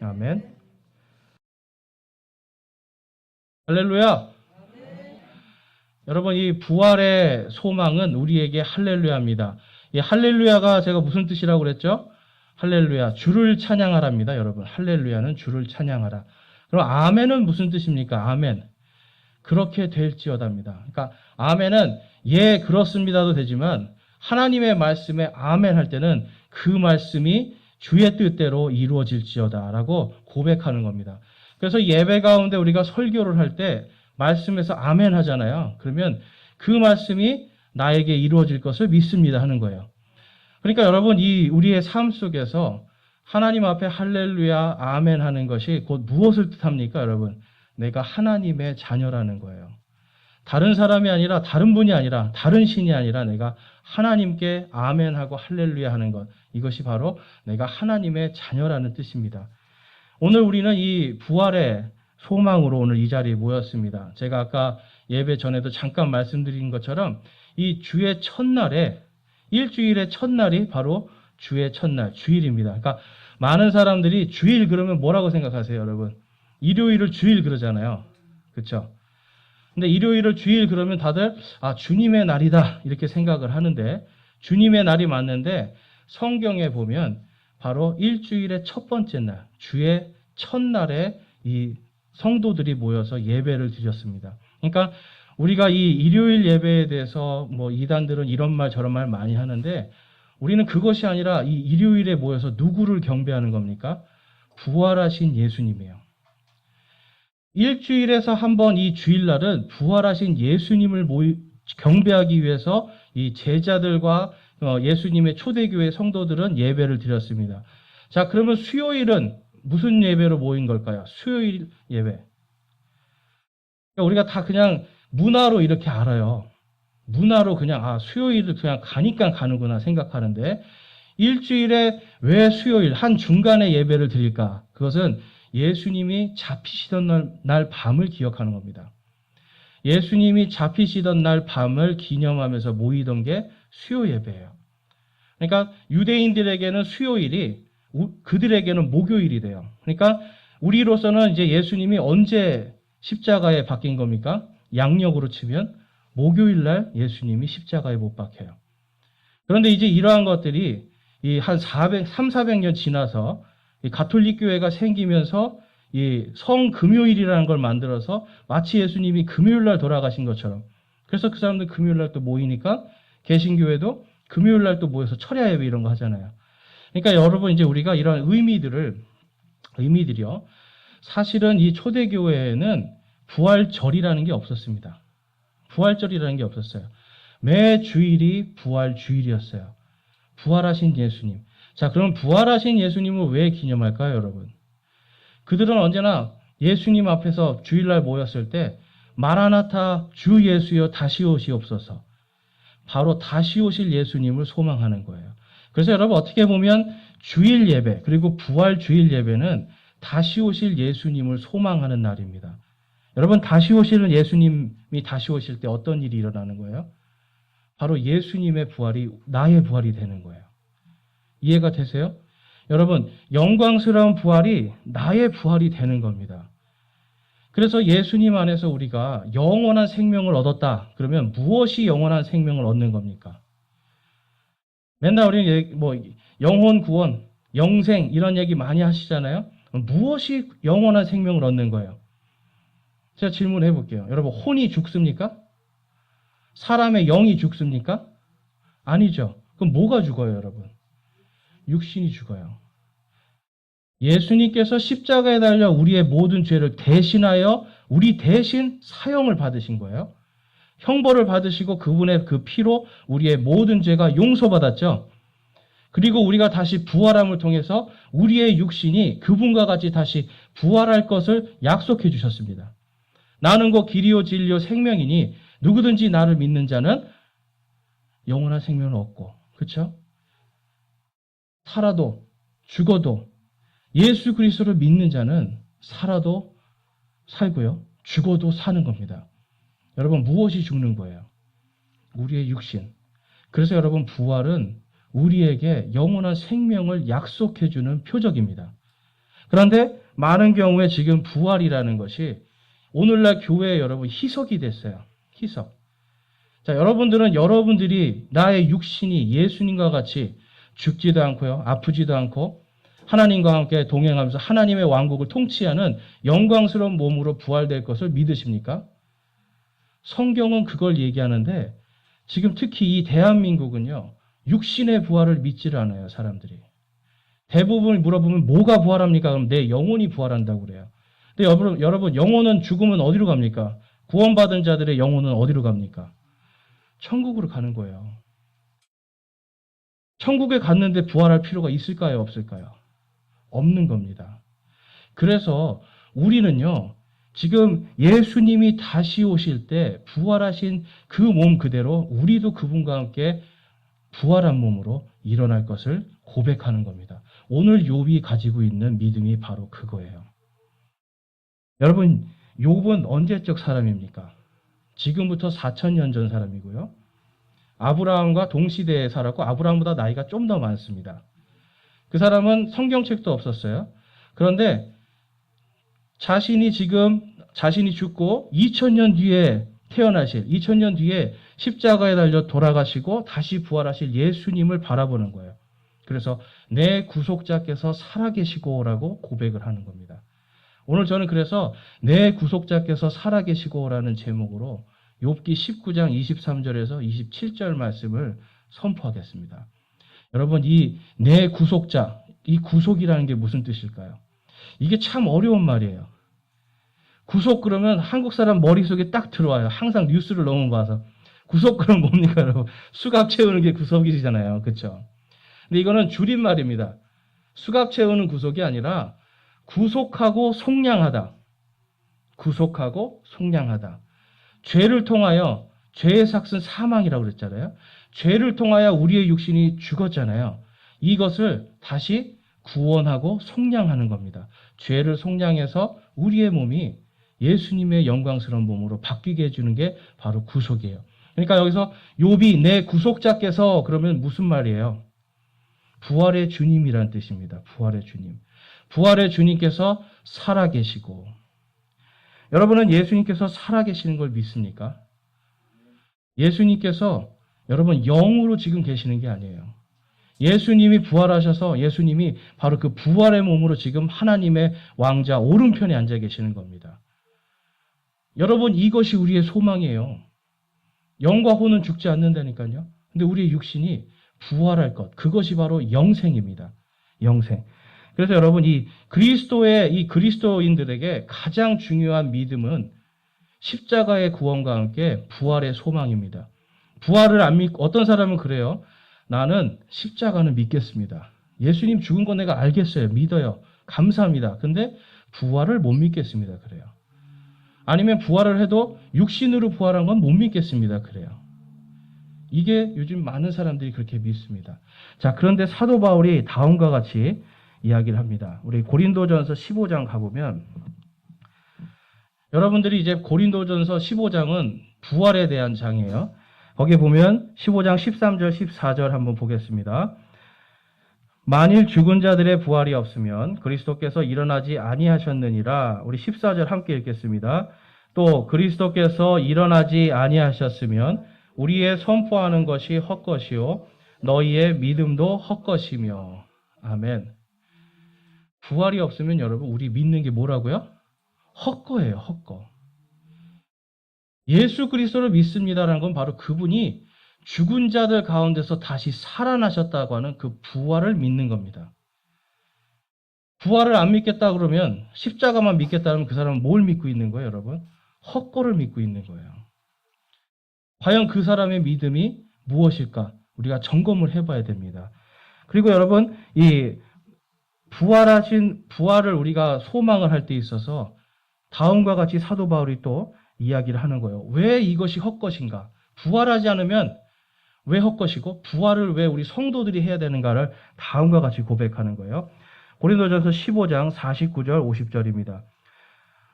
아멘. 할렐루야. 여러분, 이 부활의 소망은 우리에게 할렐루야입니다. 이 할렐루야가 제가 무슨 뜻이라고 그랬죠? 할렐루야, 주를 찬양하랍니다. 여러분, 할렐루야는 주를 찬양하라. 그럼 아멘은 무슨 뜻입니까? 아멘. 그렇게 될지어다입니다. 그러니까 아멘은 예 그렇습니다도 되지만 하나님의 말씀에 아멘 할 때는 그 말씀이 주의 뜻대로 이루어질지어다라고 고백하는 겁니다. 그래서 예배 가운데 우리가 설교를 할 때 말씀에서 아멘 하잖아요. 그러면 그 말씀이 나에게 이루어질 것을 믿습니다 하는 거예요. 그러니까 여러분, 이 우리의 삶 속에서 하나님 앞에 할렐루야 아멘 하는 것이 곧 무엇을 뜻합니까, 여러분? 내가 하나님의 자녀라는 거예요. 다른 사람이 아니라, 다른 분이 아니라, 다른 신이 아니라 내가 하나님께 아멘하고 할렐루야 하는 것, 이것이 바로 내가 하나님의 자녀라는 뜻입니다. 오늘 우리는 이 부활의 소망으로 오늘 이 자리에 모였습니다. 제가 아까 예배 전에도 잠깐 말씀드린 것처럼 이 주의 첫날에, 일주일의 첫날이 바로 주의 첫날, 주일입니다. 그러니까 많은 사람들이 주일 그러면 뭐라고 생각하세요, 여러분? 일요일을 주일 그러잖아요. 그렇죠? 근데 일요일을 주일 그러면 다들 주님의 날이다 이렇게 생각을 하는데, 주님의 날이 맞는데 성경에 보면 바로 일주일의 첫 번째 날, 주의 첫날에 이 성도들이 모여서 예배를 드렸습니다. 그러니까 우리가 이 일요일 예배에 대해서 뭐 이단들은 이런 말 저런 말 많이 하는데, 우리는 그것이 아니라 이 일요일에 모여서 누구를 경배하는 겁니까? 부활하신 예수님이에요. 일주일에서 한 번 이 주일날은 부활하신 예수님을 경배하기 위해서 이 제자들과 예수님의 초대교회 성도들은 예배를 드렸습니다. 자, 그러면 수요일은 무슨 예배로 모인 걸까요? 수요일 예배. 그러니까 우리가 다 그냥 문화로 이렇게 알아요. 문화로 그냥 수요일을 그냥 가니까 가는구나 생각하는데, 일주일에 왜 수요일 한 중간에 예배를 드릴까? 그것은 예수님이 잡히시던 날 밤을 기억하는 겁니다. 예수님이 잡히시던 날 밤을 기념하면서 모이던 게 수요 예배예요. 그러니까 유대인들에게는 수요일이 그들에게는 목요일이 돼요. 그러니까 우리로서는 이제 예수님이 언제 십자가에 박힌 겁니까? 양력으로 치면 목요일 날 예수님이 십자가에 못 박혀요. 그런데 이제 이러한 것들이 한 300~400년 지나서 이 가톨릭 교회가 생기면서 이 성금요일이라는 걸 만들어서 마치 예수님이 금요일 날 돌아가신 것처럼, 그래서 그 사람들 금요일 날 또 모이니까 개신교회도 금요일 날 또 모여서 철야 예배 이런 거 하잖아요. 그러니까 여러분, 이제 우리가 이런 의미들이요. 사실은 이 초대교회에는 부활절이라는 게 없었습니다. 부활절이라는 게 없었어요. 매 주일이 부활 주일이었어요. 부활하신 예수님. 자, 그럼 부활하신 예수님을 왜 기념할까요, 여러분? 그들은 언제나 예수님 앞에서 주일날 모였을 때 마라나타 주 예수여 다시 오시옵소서, 바로 다시 오실 예수님을 소망하는 거예요. 그래서 여러분, 어떻게 보면 주일 예배 그리고 부활 주일 예배는 다시 오실 예수님을 소망하는 날입니다. 여러분, 다시 오시는 예수님이 다시 오실 때 어떤 일이 일어나는 거예요? 바로 예수님의 부활이 나의 부활이 되는 거예요. 이해가 되세요? 여러분, 영광스러운 부활이 나의 부활이 되는 겁니다. 그래서 예수님 안에서 우리가 영원한 생명을 얻었다. 그러면 무엇이 영원한 생명을 얻는 겁니까? 맨날 우리는 뭐 영혼 구원, 영생 이런 얘기 많이 하시잖아요. 무엇이 영원한 생명을 얻는 거예요? 제가 질문해 볼게요. 여러분, 혼이 죽습니까? 사람의 영이 죽습니까? 아니죠. 그럼 뭐가 죽어요, 여러분? 육신이 죽어요. 예수님께서 십자가에 달려 우리의 모든 죄를 대신하여 우리 대신 사형을 받으신 거예요. 형벌을 받으시고 그분의 그 피로 우리의 모든 죄가 용서받았죠. 그리고 우리가 다시 부활함을 통해서 우리의 육신이 그분과 같이 다시 부활할 것을 약속해 주셨습니다. 나는 곧 길이요 진리요 생명이니 누구든지 나를 믿는 자는 영원한 생명을 얻고, 그렇죠? 살아도 죽어도 예수 그리스도를 믿는 자는 살아도 살고요, 죽어도 사는 겁니다. 여러분, 무엇이 죽는 거예요? 우리의 육신. 그래서 여러분, 부활은 우리에게 영원한 생명을 약속해 주는 표적입니다. 그런데 많은 경우에 지금 부활이라는 것이 오늘날 교회에 여러분 희석이 됐어요. 희석. 자, 여러분들은 여러분들이 나의 육신이 예수님과 같이 죽지도 않고요. 아프지도 않고 하나님과 함께 동행하면서 하나님의 왕국을 통치하는 영광스러운 몸으로 부활될 것을 믿으십니까? 성경은 그걸 얘기하는데 지금 특히 이 대한민국은요. 육신의 부활을 믿지를 않아요. 사람들이. 대부분 물어보면 뭐가 부활합니까? 그럼 내 영혼이 부활한다고 그래요. 근데 여러분 영혼은 죽으면 어디로 갑니까? 구원받은 자들의 영혼은 어디로 갑니까? 천국으로 가는 거예요. 천국에 갔는데 부활할 필요가 있을까요? 없을까요? 없는 겁니다. 그래서 우리는요, 지금 예수님이 다시 오실 때 부활하신 그 몸 그대로 우리도 그분과 함께 부활한 몸으로 일어날 것을 고백하는 겁니다. 오늘 욥이 가지고 있는 믿음이 바로 그거예요. 여러분, 욥은 언제적 사람입니까? 지금부터 4,000년 전 사람이고요. 아브라함과 동시대에 살았고 아브라함보다 나이가 좀 더 많습니다. 그 사람은 성경책도 없었어요. 그런데 자신이 죽고 2000년 뒤에 태어나실, 2000년 뒤에 십자가에 달려 돌아가시고 다시 부활하실 예수님을 바라보는 거예요. 그래서 내 구속자께서 살아계시고라고 고백을 하는 겁니다. 오늘 저는 그래서 내 구속자께서 살아계시고라는 제목으로 욥기 19장 23절에서 27절 말씀을 선포하겠습니다. 여러분, 이 내 구속자, 이 구속이라는 게 무슨 뜻일까요? 이게 참 어려운 말이에요. 구속 그러면 한국 사람 머릿속에 딱 들어와요. 항상 뉴스를 너무 봐서. 구속 그럼 뭡니까, 여러분? 수갑 채우는 게 구속이잖아요. 그렇죠? 근데 이거는 줄임말입니다. 수갑 채우는 구속이 아니라 구속하고 속량하다. 구속하고 속량하다. 죄를 통하여, 죄의 삭은 사망이라고 그랬잖아요. 죄를 통하여 우리의 육신이 죽었잖아요. 이것을 다시 구원하고 속량하는 겁니다. 죄를 속량해서 우리의 몸이 예수님의 영광스러운 몸으로 바뀌게 해주는 게 바로 구속이에요. 그러니까 여기서 욥이 내 구속자께서 그러면 무슨 말이에요? 부활의 주님이라는 뜻입니다. 부활의 주님. 부활의 주님께서 살아계시고. 여러분은 예수님께서 살아계시는 걸 믿습니까? 예수님께서 여러분 영으로 지금 계시는 게 아니에요. 예수님이 부활하셔서 예수님이 바로 그 부활의 몸으로 지금 하나님의 왕자 오른편에 앉아 계시는 겁니다. 여러분, 이것이 우리의 소망이에요. 영과 혼은 죽지 않는다니까요. 근데 우리의 육신이 부활할 것, 그것이 바로 영생입니다. 영생. 그래서 여러분, 이 그리스도인들에게 가장 중요한 믿음은 십자가의 구원과 함께 부활의 소망입니다. 부활을 안 믿고, 어떤 사람은 그래요. 나는 십자가는 믿겠습니다. 예수님 죽은 거 내가 알겠어요. 믿어요. 감사합니다. 근데 부활을 못 믿겠습니다. 그래요. 아니면 부활을 해도 육신으로 부활한 건 못 믿겠습니다. 그래요. 이게 요즘 많은 사람들이 그렇게 믿습니다. 자, 그런데 사도 바울이 다음과 같이 이야기를 합니다. 우리 고린도전서 15장 가보면 여러분들이 이제 고린도전서 15장은 부활에 대한 장이에요. 거기 보면 15장 13절 14절 한번 보겠습니다. 만일 죽은 자들의 부활이 없으면 그리스도께서 일어나지 아니하셨느니라. 우리 14절 함께 읽겠습니다. 또 그리스도께서 일어나지 아니하셨으면 우리의 선포하는 것이 헛것이요 너희의 믿음도 헛것이며. 아멘. 부활이 없으면 여러분 우리 믿는 게 뭐라고요? 헛거예요. 헛거. 예수 그리스도를 믿습니다라는 건 바로 그분이 죽은 자들 가운데서 다시 살아나셨다고 하는 그 부활을 믿는 겁니다. 부활을 안 믿겠다 그러면, 십자가만 믿겠다 그러면 그 사람은 뭘 믿고 있는 거예요, 여러분? 헛거를 믿고 있는 거예요. 과연 그 사람의 믿음이 무엇일까? 우리가 점검을 해봐야 됩니다. 그리고 여러분, 이 부활을 우리가 소망을 할 때 있어서 다음과 같이 사도 바울이 또 이야기를 하는 거예요. 왜 이것이 헛것인가? 부활하지 않으면 왜 헛것이고 부활을 왜 우리 성도들이 해야 되는가를 다음과 같이 고백하는 거예요. 고린도전서 15장 49절 50절입니다.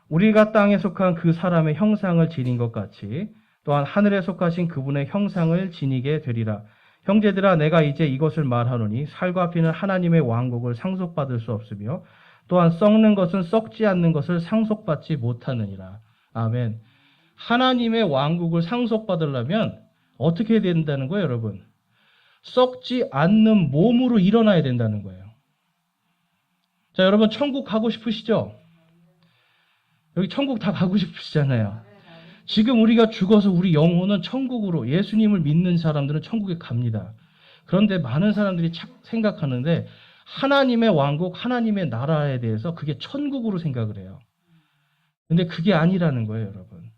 우리가 땅에 속한 그 사람의 형상을 지닌 것 같이 또한 하늘에 속하신 그분의 형상을 지니게 되리라. 형제들아, 내가 이제 이것을 말하노니 살과 피는 하나님의 왕국을 상속받을 수 없으며 또한 썩는 것은 썩지 않는 것을 상속받지 못하느니라. 아멘. 하나님의 왕국을 상속받으려면 어떻게 된다는 거예요, 여러분? 썩지 않는 몸으로 일어나야 된다는 거예요. 자, 여러분 천국 가고 싶으시죠? 여기 천국 다 가고 싶으시잖아요. 지금 우리가 죽어서 우리 영혼은 천국으로, 예수님을 믿는 사람들은 천국에 갑니다. 그런데 많은 사람들이 생각하는데 하나님의 왕국, 하나님의 나라에 대해서 그게 천국으로 생각을 해요. 근데 그게 아니라는 거예요, 여러분.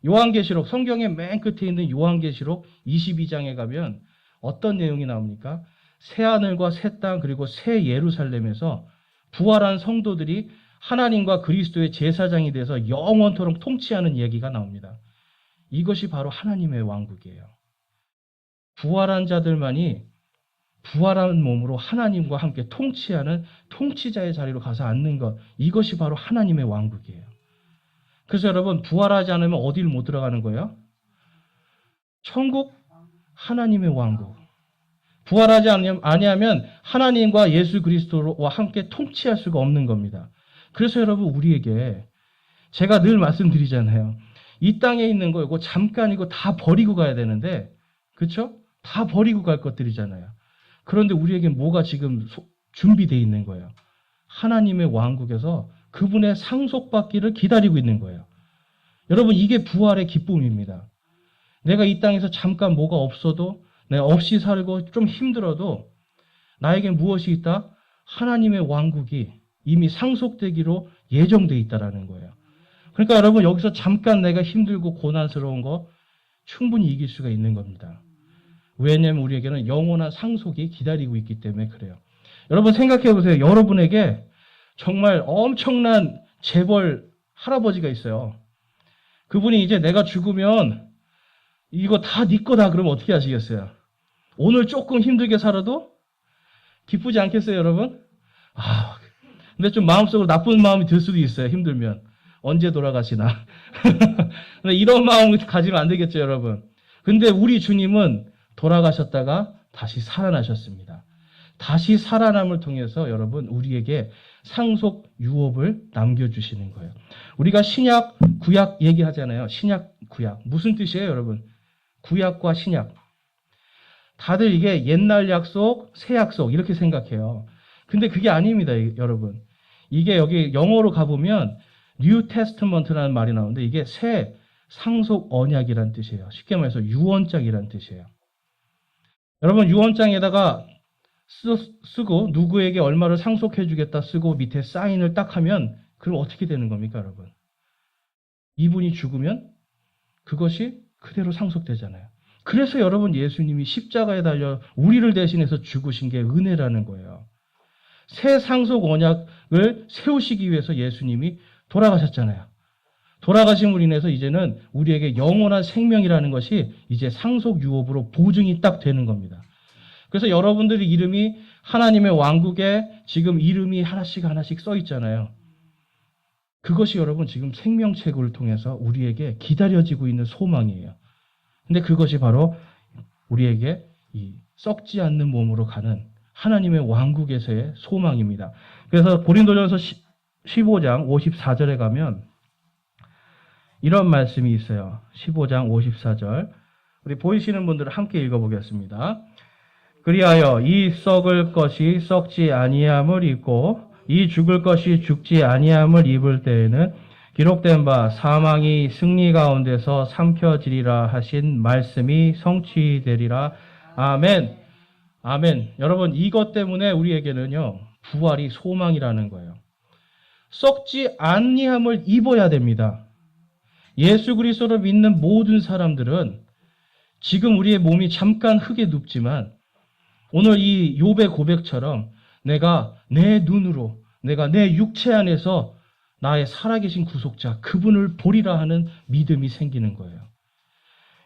요한계시록, 성경의 맨 끝에 있는 요한계시록 22장에 가면 어떤 내용이 나옵니까? 새하늘과 새 땅 그리고 새 예루살렘에서 부활한 성도들이 하나님과 그리스도의 제사장이 돼서 영원토록 통치하는 이야기가 나옵니다. 이것이 바로 하나님의 왕국이에요. 부활한 자들만이 부활한 몸으로 하나님과 함께 통치하는 통치자의 자리로 가서 앉는 것, 이것이 바로 하나님의 왕국이에요. 그래서 여러분, 부활하지 않으면 어디를 못 들어가는 거예요? 천국, 하나님의 왕국. 부활하지 아니하면 하나님과 예수 그리스도와 함께 통치할 수가 없는 겁니다. 그래서 여러분, 우리에게 제가 늘 말씀드리잖아요. 이 땅에 있는 거 이거 잠깐이고 다 버리고 가야 되는데, 그렇죠? 다 버리고 갈 것들이잖아요. 그런데 우리에게 뭐가 지금 준비되어 있는 거예요? 하나님의 왕국에서 그분의 상속받기를 기다리고 있는 거예요. 여러분, 이게 부활의 기쁨입니다. 내가 이 땅에서 잠깐 뭐가 없어도, 내가 없이 살고 좀 힘들어도 나에게 무엇이 있다? 하나님의 왕국이 이미 상속되기로 예정되어 있다는 거예요. 그러니까 여러분, 여기서 잠깐 내가 힘들고 고난스러운 거 충분히 이길 수가 있는 겁니다. 왜냐하면 우리에게는 영원한 상속이 기다리고 있기 때문에 그래요. 여러분 생각해 보세요. 여러분에게 정말 엄청난 재벌 할아버지가 있어요. 그분이 이제 내가 죽으면 이거 다 네 거다 그러면 어떻게 하시겠어요? 오늘 조금 힘들게 살아도 기쁘지 않겠어요, 여러분? 근데 좀 마음속으로 나쁜 마음이 들 수도 있어요, 힘들면. 언제 돌아가시나. 근데 이런 마음을 가지면 안 되겠죠, 여러분. 근데 우리 주님은 돌아가셨다가 다시 살아나셨습니다. 다시 살아남을 통해서 여러분 우리에게 상속 유업을 남겨주시는 거예요. 우리가 신약, 구약 얘기하잖아요. 신약, 구약. 무슨 뜻이에요, 여러분? 구약과 신약. 다들 이게 옛날 약속, 새 약속 이렇게 생각해요. 근데 그게 아닙니다, 여러분. 이게 여기 영어로 가보면 New Testament라는 말이 나오는데 이게 새 상속 언약이라는 뜻이에요. 쉽게 말해서 유언장이라는 뜻이에요. 여러분 유언장에다가 쓰고 누구에게 얼마를 상속해 주겠다 쓰고 밑에 사인을 딱 하면 그럼 어떻게 되는 겁니까, 여러분? 이분이 죽으면 그것이 그대로 상속되잖아요. 그래서 여러분 예수님이 십자가에 달려 우리를 대신해서 죽으신 게 은혜라는 거예요. 새 상속 언약을 세우시기 위해서 예수님이 돌아가셨잖아요. 돌아가심으로 인해서 이제는 우리에게 영원한 생명이라는 것이 이제 상속 유업으로 보증이 딱 되는 겁니다. 그래서 여러분들의 이름이 하나님의 왕국에 지금 이름이 하나씩 하나씩 써 있잖아요. 그것이 여러분 지금 생명책을 통해서 우리에게 기다려지고 있는 소망이에요. 근데 그것이 바로 우리에게 이 썩지 않는 몸으로 가는 하나님의 왕국에서의 소망입니다. 그래서 고린도전서 15장 54절에 가면 이런 말씀이 있어요. 15장 54절. 우리 보이시는 분들은 함께 읽어보겠습니다. 그리하여 이 썩을 것이 썩지 아니함을 입고 이 죽을 것이 죽지 아니함을 입을 때에는 기록된 바 사망이 승리 가운데서 삼켜지리라 하신 말씀이 성취되리라. 아멘. 아멘. 여러분 이것 때문에 우리에게는요 부활이 소망이라는 거예요. 썩지 아니함을 입어야 됩니다. 예수 그리스도를 믿는 모든 사람들은 지금 우리의 몸이 잠깐 흙에 눕지만 오늘 이 욥의 고백처럼 내가 내 눈으로 내가 내 육체 안에서 나의 살아계신 구속자 그분을 보리라 하는 믿음이 생기는 거예요.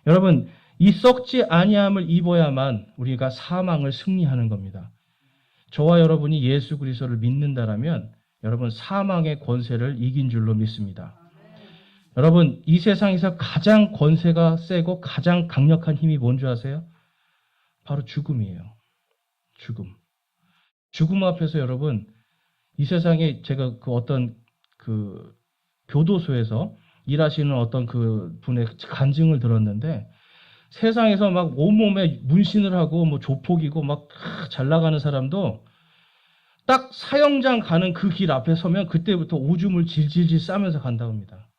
여러분 이 썩지 아니함을 입어야만 우리가 사망을 승리하는 겁니다. 저와 여러분이 예수 그리스도를 믿는다라면 여러분 사망의 권세를 이긴 줄로 믿습니다. 여러분 이 세상에서 가장 권세가 세고 가장 강력한 힘이 뭔지 아세요? 바로 죽음이에요. 죽음. 죽음 앞에서 여러분 이 세상에 제가 그 어떤 그 교도소에서 일하시는 어떤 그 분의 간증을 들었는데 세상에서 막 온몸에 문신을 하고 뭐 조폭이고 막 잘 나가는 사람도 딱 사형장 가는 그 길 앞에 서면 그때부터 오줌을 질질질 싸면서 간다고 합니다.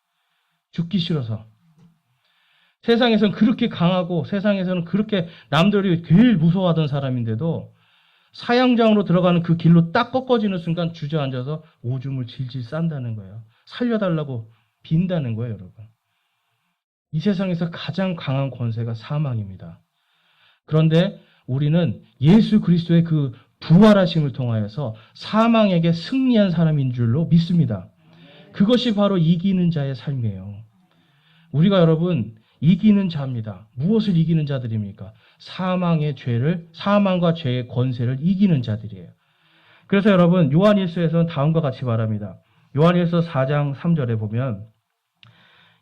죽기 싫어서. 세상에서는 그렇게 강하고 세상에서는 그렇게 남들이 제일 무서워하던 사람인데도 사형장으로 들어가는 그 길로 딱 꺾어지는 순간 주저앉아서 오줌을 질질 싼다는 거예요. 살려달라고 빈다는 거예요, 여러분. 이 세상에서 가장 강한 권세가 사망입니다. 그런데 우리는 예수 그리스도의 그 부활하심을 통하여서 사망에게 승리한 사람인 줄로 믿습니다. 그것이 바로 이기는 자의 삶이에요. 우리가 여러분 이기는 자입니다. 무엇을 이기는 자들입니까? 사망과 죄의 권세를 이기는 자들이에요. 그래서 여러분 요한일서에서는 다음과 같이 말합니다. 요한일서 4장 3절에 보면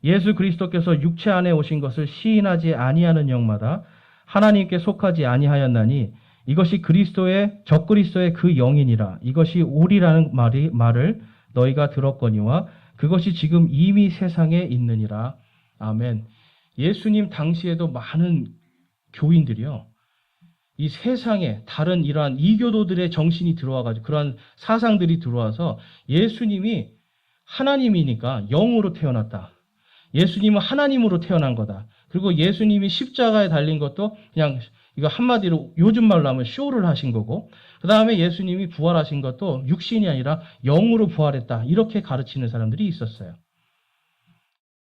예수 그리스도께서 육체 안에 오신 것을 시인하지 아니하는 영마다 하나님께 속하지 아니하였나니 이것이 적그리스도의 그 영이니라. 이것이 오리라는 말을 너희가 들었거니와 그것이 지금 이미 세상에 있느니라. 아멘. 예수님 당시에도 많은 교인들이요. 이 세상에 다른 이러한 이교도들의 정신이 들어와가지고 그러한 사상들이 들어와서 예수님이 하나님이니까 영으로 태어났다. 예수님은 하나님으로 태어난 거다. 그리고 예수님이 십자가에 달린 것도 그냥 이거 한마디로 요즘 말로 하면 쇼를 하신 거고 그 다음에 예수님이 부활하신 것도 육신이 아니라 영으로 부활했다. 이렇게 가르치는 사람들이 있었어요.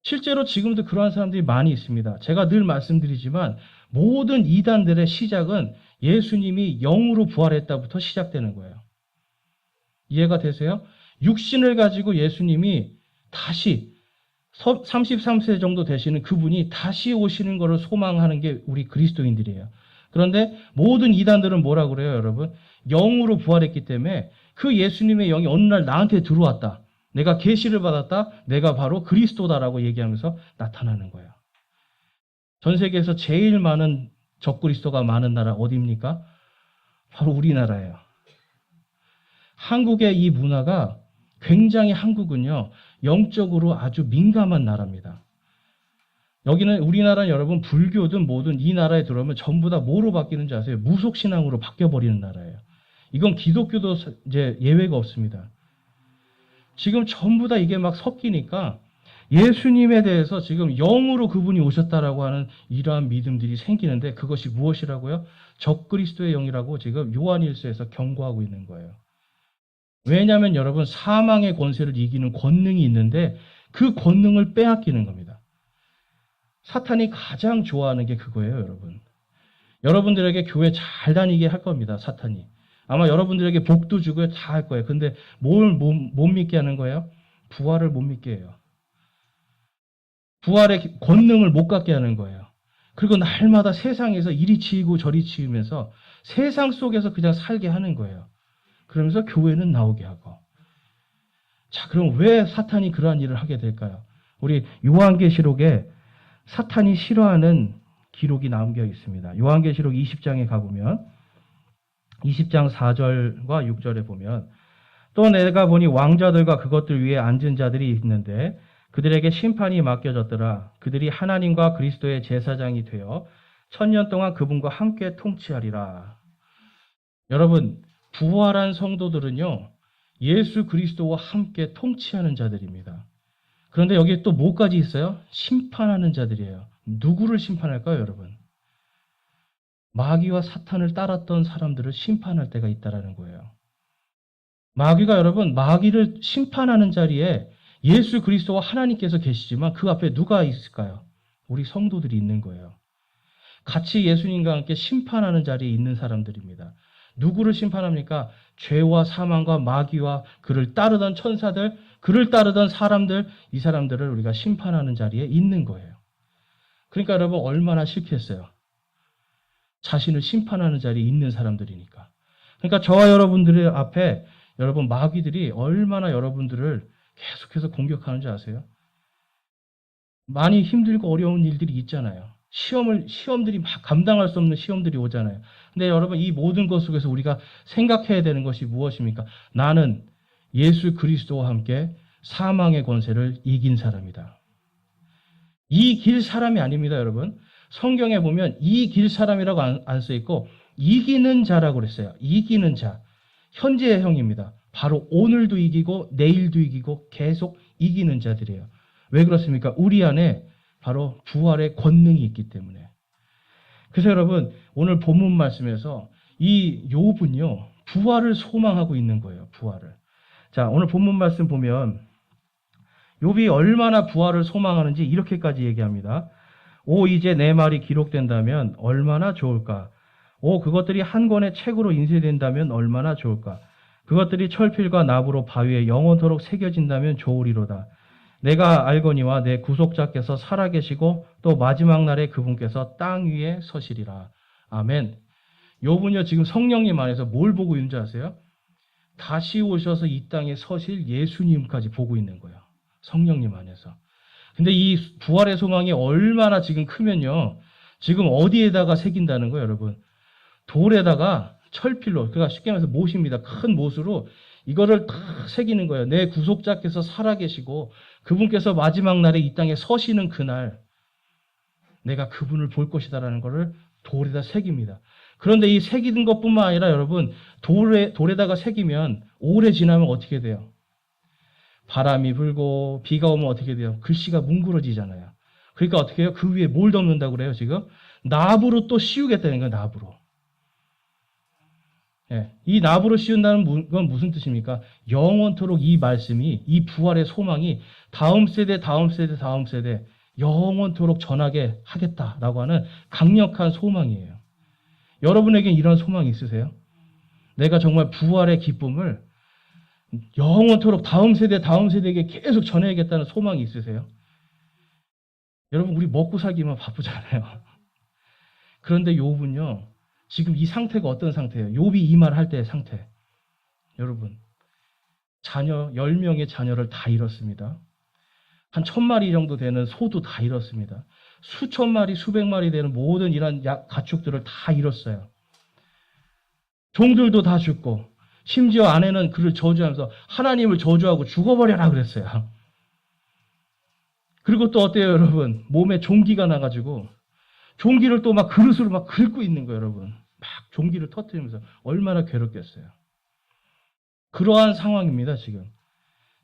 실제로 지금도 그러한 사람들이 많이 있습니다. 제가 늘 말씀드리지만 모든 이단들의 시작은 예수님이 영으로 부활했다부터 시작되는 거예요. 이해가 되세요? 육신을 가지고 예수님이 다시 33세 정도 되시는 그분이 다시 오시는 것을 소망하는 게 우리 그리스도인들이에요. 그런데 모든 이단들은 뭐라고 그래요, 여러분? 영으로 부활했기 때문에 그 예수님의 영이 어느 날 나한테 들어왔다. 내가 계시를 받았다. 내가 바로 그리스도다라고 얘기하면서 나타나는 거예요. 전 세계에서 제일 많은 적그리스도가 많은 나라 어디입니까? 바로 우리나라예요. 한국의 이 문화가 굉장히 한국은요. 영적으로 아주 민감한 나라입니다. 여기는 우리나라는 여러분 불교든 뭐든 이 나라에 들어오면 전부 다 뭐로 바뀌는지 아세요? 무속신앙으로 바뀌어버리는 나라예요. 이건 기독교도 이제 예외가 없습니다. 지금 전부 다 이게 막 섞이니까 예수님에 대해서 지금 영으로 그분이 오셨다라고 하는 이러한 믿음들이 생기는데 그것이 무엇이라고요? 적그리스도의 영이라고 지금 요한일서에서 경고하고 있는 거예요. 왜냐하면 여러분 사망의 권세를 이기는 권능이 있는데 그 권능을 빼앗기는 겁니다. 사탄이 가장 좋아하는 게 그거예요, 여러분. 여러분들에게 교회 잘 다니게 할 겁니다, 사탄이. 아마 여러분들에게 복도 주고 다 할 거예요. 근데 뭘 못 믿게 하는 거예요? 부활을 못 믿게 해요. 부활의 권능을 못 갖게 하는 거예요. 그리고 날마다 세상에서 이리 치이고 저리 치이면서 세상 속에서 그냥 살게 하는 거예요. 그러면서 교회는 나오게 하고. 자, 그럼 왜 사탄이 그러한 일을 하게 될까요? 우리 요한계시록에 사탄이 싫어하는 기록이 남겨 있습니다. 요한계시록 20장에 가보면 20장 4절과 6절에 보면 또 내가 보니 왕자들과 그것들 위에 앉은 자들이 있는데 그들에게 심판이 맡겨졌더라. 그들이 하나님과 그리스도의 제사장이 되어 1000년 동안 그분과 함께 통치하리라. 여러분, 부활한 성도들은요, 예수 그리스도와 함께 통치하는 자들입니다. 그런데 여기에 또 뭐까지 있어요? 심판하는 자들이에요. 누구를 심판할까요, 여러분? 마귀와 사탄을 따랐던 사람들을 심판할 때가 있다라는 거예요. 마귀가 여러분, 마귀를 심판하는 자리에 예수 그리스도와 하나님께서 계시지만 그 앞에 누가 있을까요? 우리 성도들이 있는 거예요. 같이 예수님과 함께 심판하는 자리에 있는 사람들입니다. 누구를 심판합니까? 죄와 사망과 마귀와 그를 따르던 천사들, 그를 따르던 사람들, 이 사람들을 우리가 심판하는 자리에 있는 거예요. 그러니까 여러분 얼마나 싫겠어요. 자신을 심판하는 자리에 있는 사람들이니까. 그러니까 저와 여러분들의 앞에 여러분 마귀들이 얼마나 여러분들을 계속해서 공격하는지 아세요? 많이 힘들고 어려운 일들이 있잖아요. 시험들이 막 감당할 수 없는 시험들이 오잖아요. 근데 여러분 이 모든 것 속에서 우리가 생각해야 되는 것이 무엇입니까? 나는 예수 그리스도와 함께 사망의 권세를 이긴 사람이다. 이길 사람이 아닙니다, 여러분. 성경에 보면 이길 사람이라고 안 써 있고 이기는 자라고 그랬어요. 이기는 자. 현재형입니다. 바로 오늘도 이기고 내일도 이기고 계속 이기는 자들이에요. 왜 그렇습니까? 우리 안에 바로 부활의 권능이 있기 때문에. 그래서 여러분, 오늘 본문 말씀에서 이 욥은요, 부활을 소망하고 있는 거예요. 부활을. 자, 오늘 본문 말씀 보면 욥이 얼마나 부활을 소망하는지 이렇게까지 얘기합니다. 오, 이제 내 말이 기록된다면 얼마나 좋을까? 오, 그것들이 한 권의 책으로 인쇄된다면 얼마나 좋을까? 그것들이 철필과 나무로 바위에 영원토록 새겨진다면 좋으리로다. 내가 알거니와 내 구속자께서 살아계시고 또 마지막 날에 그분께서 땅 위에 서시리라. 아멘. 욥은요, 지금 성령님 안에서 뭘 보고 있는 줄 아세요? 다시 오셔서 이 땅에 서실 예수님까지 보고 있는 거예요. 성령님 안에서. 근데 이 부활의 소망이 얼마나 지금 크면요, 지금 어디에다가 새긴다는 거예요, 여러분? 돌에다가 철필로, 그러니까 쉽게 말해서 못입니다. 큰 못으로 이거를 다 새기는 거예요. 내 구속자께서 살아계시고 그분께서 마지막 날에 이 땅에 서시는 그날 내가 그분을 볼 것이다라는 것을 돌에다 새깁니다. 그런데 이 새기는 것뿐만 아니라 여러분, 돌에다가 새기면 오래 지나면 어떻게 돼요? 바람이 불고 비가 오면 어떻게 돼요? 글씨가 뭉그러지잖아요. 그러니까 어떻게 해요? 그 위에 뭘 덮는다고 그래요, 지금? 나부로 또 씌우겠다는 거예요, 나부로. 예, 이 나부로 씌운다는 건 무슨 뜻입니까? 영원토록 이 말씀이, 이 부활의 소망이 다음 세대, 다음 세대, 다음 세대 영원토록 전하게 하겠다라고 하는 강력한 소망이에요. 여러분에게 이런 소망이 있으세요? 내가 정말 부활의 기쁨을 영원토록 다음 세대에게 계속 전해야겠다는 소망이 있으세요? 여러분, 우리 먹고 살기만 바쁘잖아요. 그런데 욥은요, 지금 이 상태가 어떤 상태예요? 욥이 이 말 할 때의 상태. 여러분, 10명의 자녀를 다 잃었습니다. 한 1000마리 정도 되는 소도 다 잃었습니다. 수천 마리, 수백 마리 되는 모든 이런 가축들을 다 잃었어요. 종들도 다 죽고, 심지어 아내는 그를 저주하면서 하나님을 저주하고 죽어버려라 그랬어요. 그리고 또 어때요, 여러분? 몸에 종기가 나가지고 종기를 또 막 그릇으로 막 긁고 있는 거예요, 여러분. 막 종기를 터뜨리면서 얼마나 괴롭겠어요. 그러한 상황입니다, 지금.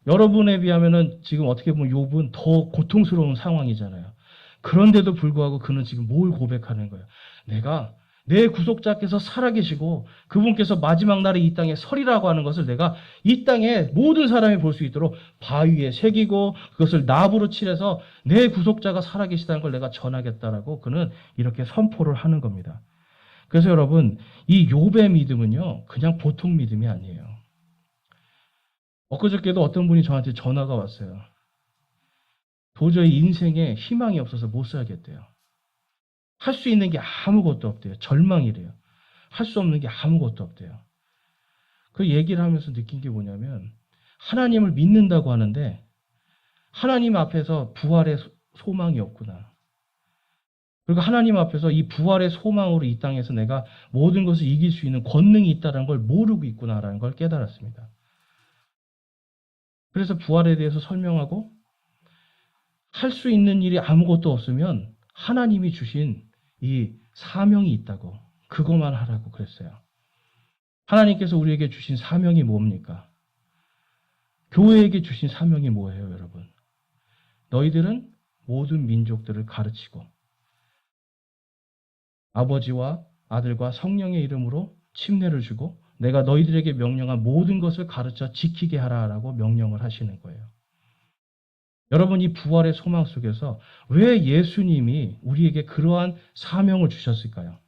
여러분에 비하면은 지금 어떻게 보면 욥은 더 고통스러운 상황이잖아요. 그런데도 불구하고 그는 지금 뭘 고백하는 거예요? 내가 내 구속자께서 살아계시고 그분께서 마지막 날에 이 땅에 서리라고 하는 것을 내가 이 땅에 모든 사람이 볼 수 있도록 바위에 새기고 그것을 나부로 칠해서 내 구속자가 살아계시다는 걸 내가 전하겠다라고 그는 이렇게 선포를 하는 겁니다. 그래서 여러분, 이 욥의 믿음은요, 그냥 보통 믿음이 아니에요. 엊그저께도 어떤 분이 저한테 전화가 왔어요. 도저히 인생에 희망이 없어서 못 살겠대요. 할 수 있는 게 아무것도 없대요. 절망이래요. 할 수 없는 게 아무것도 없대요. 그 얘기를 하면서 느낀 게 뭐냐면, 하나님을 믿는다고 하는데 하나님 앞에서 부활의 소망이 없구나. 그리고 하나님 앞에서 이 부활의 소망으로 이 땅에서 내가 모든 것을 이길 수 있는 권능이 있다는 걸 모르고 있구나라는 걸 깨달았습니다. 그래서 부활에 대해서 설명하고, 할 수 있는 일이 아무것도 없으면 하나님이 주신 이 사명이 있다고, 그것만 하라고 그랬어요. 하나님께서 우리에게 주신 사명이 뭡니까? 교회에게 주신 사명이 뭐예요, 여러분? 너희들은 모든 민족들을 가르치고 아버지와 아들과 성령의 이름으로 침례를 주고 내가 너희들에게 명령한 모든 것을 가르쳐 지키게 하라라고 명령을 하시는 거예요. 여러분, 이 부활의 소망 속에서 왜 예수님이 우리에게 그러한 사명을 주셨을까요?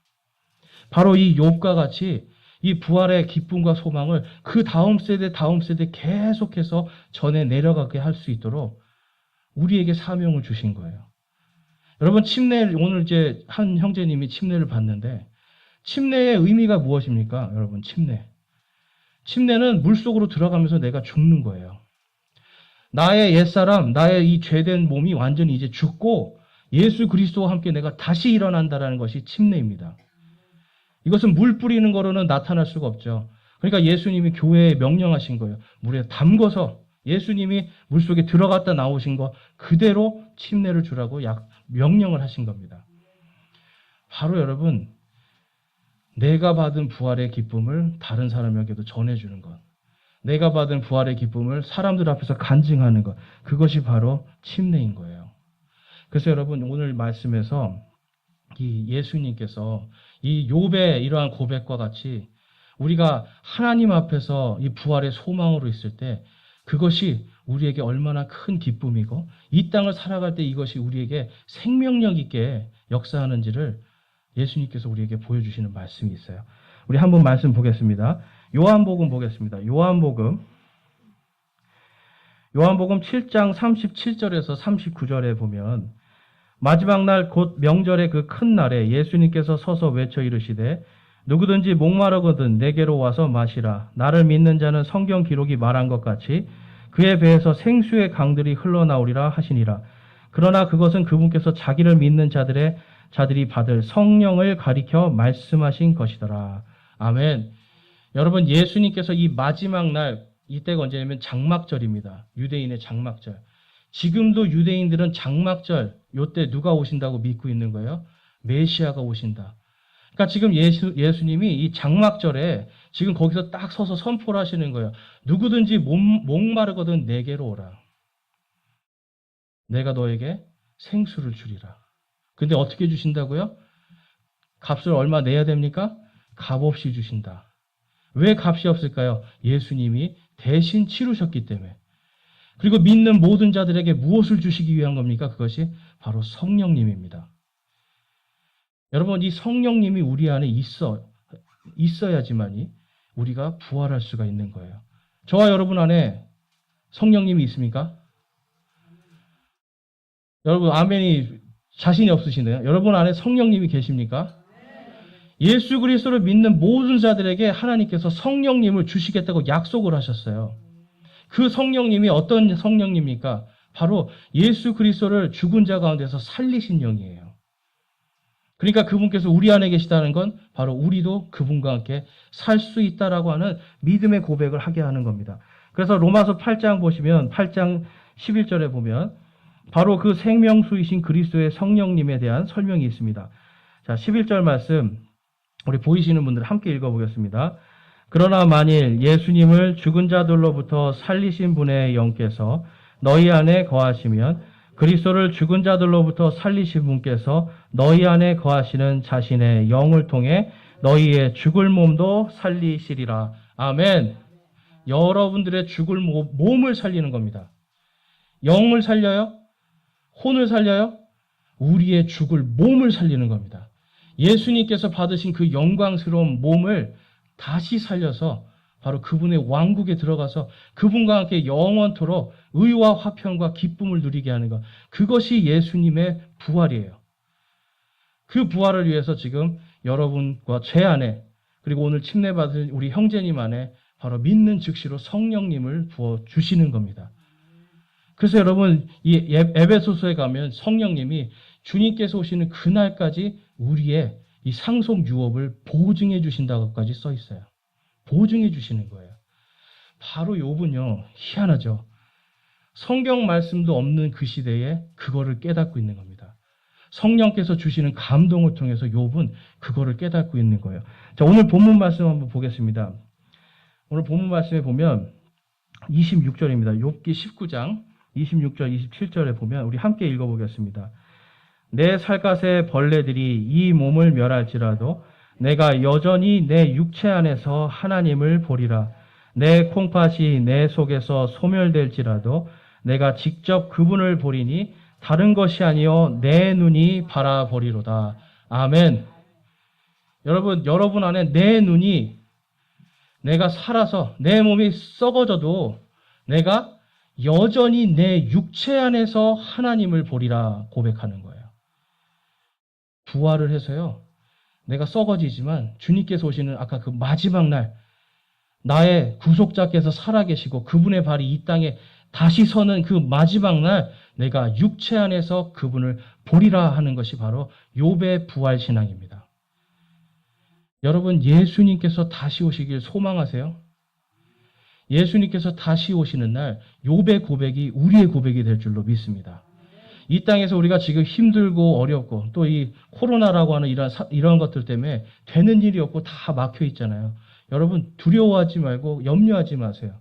바로 이 욥과 같이 이 부활의 기쁨과 소망을 그 다음 세대 계속해서 전해 내려가게 할 수 있도록 우리에게 사명을 주신 거예요. 여러분, 오늘 이제 한 형제님이 침례를 받는데, 침례의 의미가 무엇입니까? 여러분, 침례는 물속으로 들어가면서 내가 죽는 거예요. 나의 옛사람, 나의 이 죄된 몸이 완전히 이제 죽고 예수 그리스도와 함께 내가 다시 일어난다라는 것이 침례입니다. 이것은 물 뿌리는 거로는 나타날 수가 없죠. 그러니까 예수님이 교회에 명령하신 거예요. 물에 담궈서 예수님이 물속에 들어갔다 나오신 거 그대로 침례를 주라고 명령을 하신 겁니다. 바로 여러분, 내가 받은 부활의 기쁨을 다른 사람에게도 전해주는 것. 내가 받은 부활의 기쁨을 사람들 앞에서 간증하는 것. 그것이 바로 침례인 거예요. 그래서 여러분, 오늘 말씀에서 이 예수님께서 이 욥의 이러한 고백과 같이 우리가 하나님 앞에서 이 부활의 소망으로 있을 때 그것이 우리에게 얼마나 큰 기쁨이고 이 땅을 살아갈 때 이것이 우리에게 생명력 있게 역사하는지를 예수님께서 우리에게 보여주시는 말씀이 있어요. 우리 한번 말씀 보겠습니다. 요한복음 보겠습니다. 요한복음 7장 37절에서 39절에 보면 마지막 날 곧 명절의 그 큰 날에 예수님께서 서서 외쳐 이르시되 누구든지 목마르거든 내게로 와서 마시라. 나를 믿는 자는 성경 기록이 말한 것 같이 그의 배에서 생수의 강들이 흘러나오리라 하시니라. 그러나 그것은 그분께서 자기를 믿는 자들이 받을 성령을 가리켜 말씀하신 것이더라. 아멘. 여러분, 예수님께서 이 마지막 날, 이때가 언제냐면 장막절입니다. 유대인의 장막절. 지금도 유대인들은 장막절, 요때 누가 오신다고 믿고 있는 거예요? 메시아가 오신다. 그러니까 지금 예수님이 이 장막절에 지금 거기서 딱 서서 선포를 하시는 거예요. 누구든지 목마르거든 내게로 오라. 내가 너에게 생수를 주리라. 근데 어떻게 주신다고요? 값을 얼마 내야 됩니까? 값없이 주신다. 왜 값이 없을까요? 예수님이 대신 치르셨기 때문에. 그리고 믿는 모든 자들에게 무엇을 주시기 위한 겁니까? 그것이 바로 성령님입니다. 여러분, 이 성령님이 우리 안에 있어야지만이 우리가 부활할 수가 있는 거예요. 저와 여러분 안에 성령님이 있습니까? 여러분, 아멘이 자신이 없으시네요. 여러분 안에 성령님이 계십니까? 예수 그리스도를 믿는 모든 자들에게 하나님께서 성령님을 주시겠다고 약속을 하셨어요. 그 성령님이 어떤 성령님입니까? 바로 예수 그리스도를 죽은 자 가운데서 살리신 영이에요. 그러니까 그분께서 우리 안에 계시다는 건 바로 우리도 그분과 함께 살 수 있다라고 하는 믿음의 고백을 하게 하는 겁니다. 그래서 로마서 8장 보시면 8장 11절에 보면 바로 그 생명수이신 그리스도의 성령님에 대한 설명이 있습니다. 자, 11절 말씀 우리 보이시는 분들 함께 읽어보겠습니다. 그러나 만일 예수님을 죽은 자들로부터 살리신 분의 영께서 너희 안에 거하시면 그리스도를 죽은 자들로부터 살리신 분께서 너희 안에 거하시는 자신의 영을 통해 너희의 죽을 몸도 살리시리라. 아멘. 여러분들의 죽을 몸을 살리는 겁니다. 영을 살려요? 혼을 살려요? 우리의 죽을 몸을 살리는 겁니다. 예수님께서 받으신 그 영광스러운 몸을 다시 살려서 바로 그분의 왕국에 들어가서 그분과 함께 영원토록 의와 화평과 기쁨을 누리게 하는 것. 그것이 예수님의 부활이에요. 그 부활을 위해서 지금 여러분과 제 안에 그리고 오늘 침례받은 우리 형제님 안에 바로 믿는 즉시로 성령님을 부어주시는 겁니다. 그래서 여러분 이 에베소서에 가면 성령님이 주님께서 오시는 그날까지 우리의 이 상속 유업을 보증해 주신다고까지 써 있어요. 보증해 주시는 거예요. 바로 욥은요, 희한하죠. 성경 말씀도 없는 그 시대에 그거를 깨닫고 있는 겁니다. 성령께서 주시는 감동을 통해서 욥은 그거를 깨닫고 있는 거예요. 자, 오늘 본문 말씀 한번 보겠습니다. 오늘 본문 말씀에 보면 26절입니다. 욥기 19장 26절 27절에 보면 우리 함께 읽어보겠습니다. 내 살갗의 벌레들이 이 몸을 멸할지라도 내가 여전히 내 육체 안에서 하나님을 보리라. 내 콩팥이 내 속에서 소멸될지라도 내가 직접 그분을 보리니 다른 것이 아니요 내 눈이 바라보리로다. 아멘. 여러분 안에 내 눈이 내가 살아서 내 몸이 썩어져도 내가 여전히 내 육체 안에서 하나님을 보리라 고백하는 거예요. 부활을 해서요. 내가 썩어지지만 주님께서 오시는 아까 그 마지막 날 나의 구속자께서 살아계시고 그분의 발이 이 땅에 다시 서는 그 마지막 날 내가 육체 안에서 그분을 보리라 하는 것이 바로 욥의 부활 신앙입니다. 여러분, 예수님께서 다시 오시길 소망하세요? 예수님께서 다시 오시는 날 욥의 고백이 우리의 고백이 될 줄로 믿습니다. 이 땅에서 우리가 지금 힘들고 어렵고 또 이 코로나라고 하는 이런 것들 때문에 되는 일이 없고 다 막혀 있잖아요. 여러분, 두려워하지 말고 염려하지 마세요.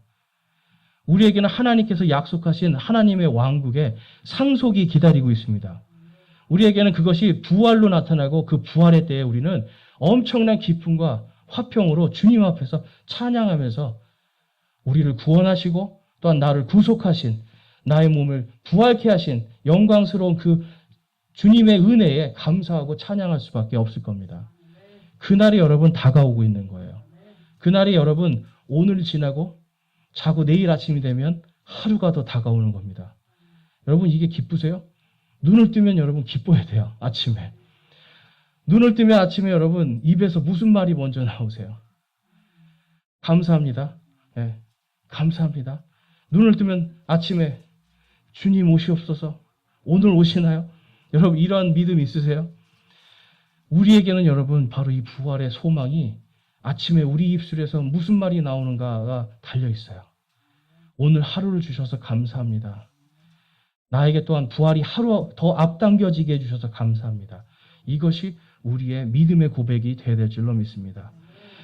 우리에게는 하나님께서 약속하신 하나님의 왕국에 상속이 기다리고 있습니다. 우리에게는 그것이 부활로 나타나고 그 부활의 때에 우리는 엄청난 기쁨과 화평으로 주님 앞에서 찬양하면서 우리를 구원하시고 또한 나를 구속하신 나의 몸을 부활케 하신 영광스러운 그 주님의 은혜에 감사하고 찬양할 수밖에 없을 겁니다. 그날이 여러분 다가오고 있는 거예요. 그날이 여러분 오늘 지나고 자고 내일 아침이 되면 하루가 더 다가오는 겁니다. 여러분, 이게 기쁘세요? 눈을 뜨면 여러분 기뻐야 돼요. 아침에. 눈을 뜨면 아침에 여러분 입에서 무슨 말이 먼저 나오세요? 감사합니다. 네, 감사합니다. 눈을 뜨면 아침에 주님 오시옵소서. 오늘 오시나요? 여러분, 이런 믿음 있으세요? 우리에게는 여러분 바로 이 부활의 소망이 아침에 우리 입술에서 무슨 말이 나오는가가 달려 있어요. 오늘 하루를 주셔서 감사합니다. 나에게 또한 부활이 하루 더 앞당겨지게 해주셔서 감사합니다. 이것이 우리의 믿음의 고백이 되어야 될 줄로 믿습니다.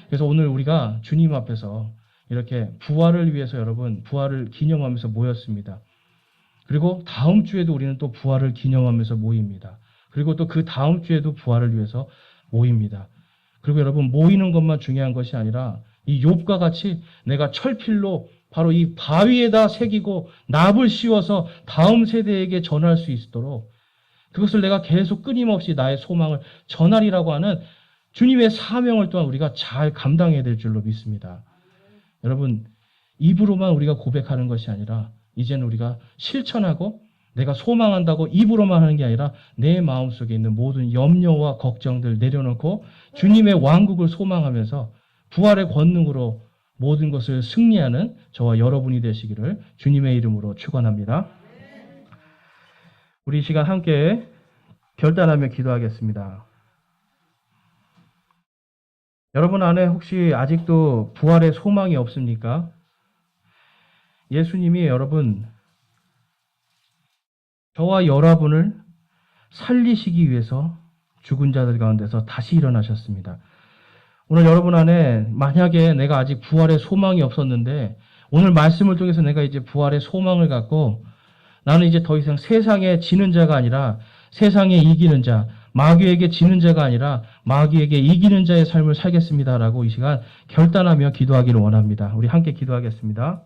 그래서 오늘 우리가 주님 앞에서 이렇게 부활을 위해서 여러분 부활을 기념하면서 모였습니다. 그리고 다음 주에도 우리는 또 부활을 기념하면서 모입니다. 그리고 또 그 다음 주에도 부활을 위해서 모입니다. 그리고 여러분, 모이는 것만 중요한 것이 아니라 이 욥과 같이 내가 철필로 바로 이 바위에다 새기고 납을 씌워서 다음 세대에게 전할 수 있도록 그것을 내가 계속 끊임없이 나의 소망을 전하리라고 하는 주님의 사명을 또한 우리가 잘 감당해야 될 줄로 믿습니다. 여러분, 입으로만 우리가 고백하는 것이 아니라 이제는 우리가 실천하고 내가 소망한다고 입으로만 하는 게 아니라 내 마음속에 있는 모든 염려와 걱정들 내려놓고 주님의 왕국을 소망하면서 부활의 권능으로 모든 것을 승리하는 저와 여러분이 되시기를 주님의 이름으로 축원합니다. 우리 이 시간 함께 결단하며 기도하겠습니다. 여러분 안에 혹시 아직도 부활의 소망이 없습니까? 예수님이 여러분 저와 여러분을 살리시기 위해서 죽은 자들 가운데서 다시 일어나셨습니다. 오늘 여러분 안에 만약에 내가 아직 부활의 소망이 없었는데 오늘 말씀을 통해서 내가 이제 부활의 소망을 갖고 나는 이제 더 이상 세상에 지는 자가 아니라 세상에 이기는 자, 마귀에게 지는 자가 아니라 마귀에게 이기는 자의 삶을 살겠습니다라고 이 시간 결단하며 기도하기를 원합니다. 우리 함께 기도하겠습니다.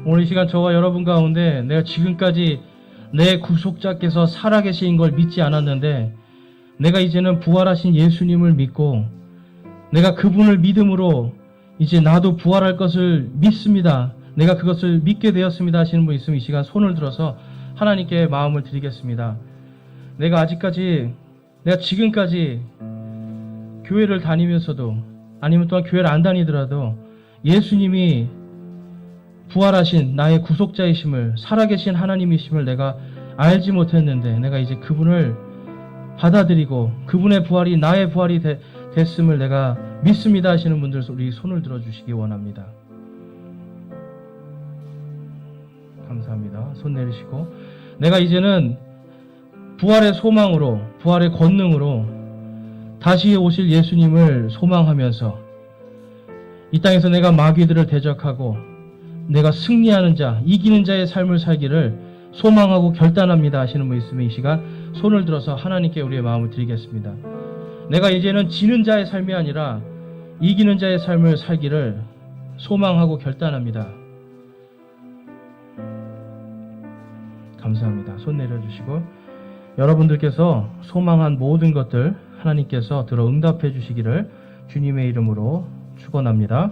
오늘 이 시간 저와 여러분 가운데 내가 지금까지 내 구속자께서 살아계신 걸 믿지 않았는데 내가 이제는 부활하신 예수님을 믿고 내가 그분을 믿음으로 이제 나도 부활할 것을 믿습니다. 내가 그것을 믿게 되었습니다 하시는 분 있으면 이 시간 손을 들어서 하나님께 마음을 드리겠습니다. 내가 지금까지 교회를 다니면서도 아니면 또한 교회를 안 다니더라도 예수님이 부활하신 나의 구속자이심을 살아계신 하나님이심을 내가 알지 못했는데 내가 이제 그분을 받아들이고 그분의 부활이 나의 부활이 됐음을 내가 믿습니다 하시는 분들 우리 손을 들어주시기 원합니다. 감사합니다. 손 내리시고 내가 이제는 부활의 소망으로 부활의 권능으로 다시 오실 예수님을 소망하면서 이 땅에서 내가 마귀들을 대적하고 내가 승리하는 자, 이기는 자의 삶을 살기를 소망하고 결단합니다 하시는 분 있으면 이 시간 손을 들어서 하나님께 우리의 마음을 드리겠습니다. 내가 이제는 지는 자의 삶이 아니라 이기는 자의 삶을 살기를 소망하고 결단합니다. 감사합니다. 손 내려주시고, 여러분들께서 소망한 모든 것들 하나님께서 들어 응답해 주시기를 주님의 이름으로 축원합니다.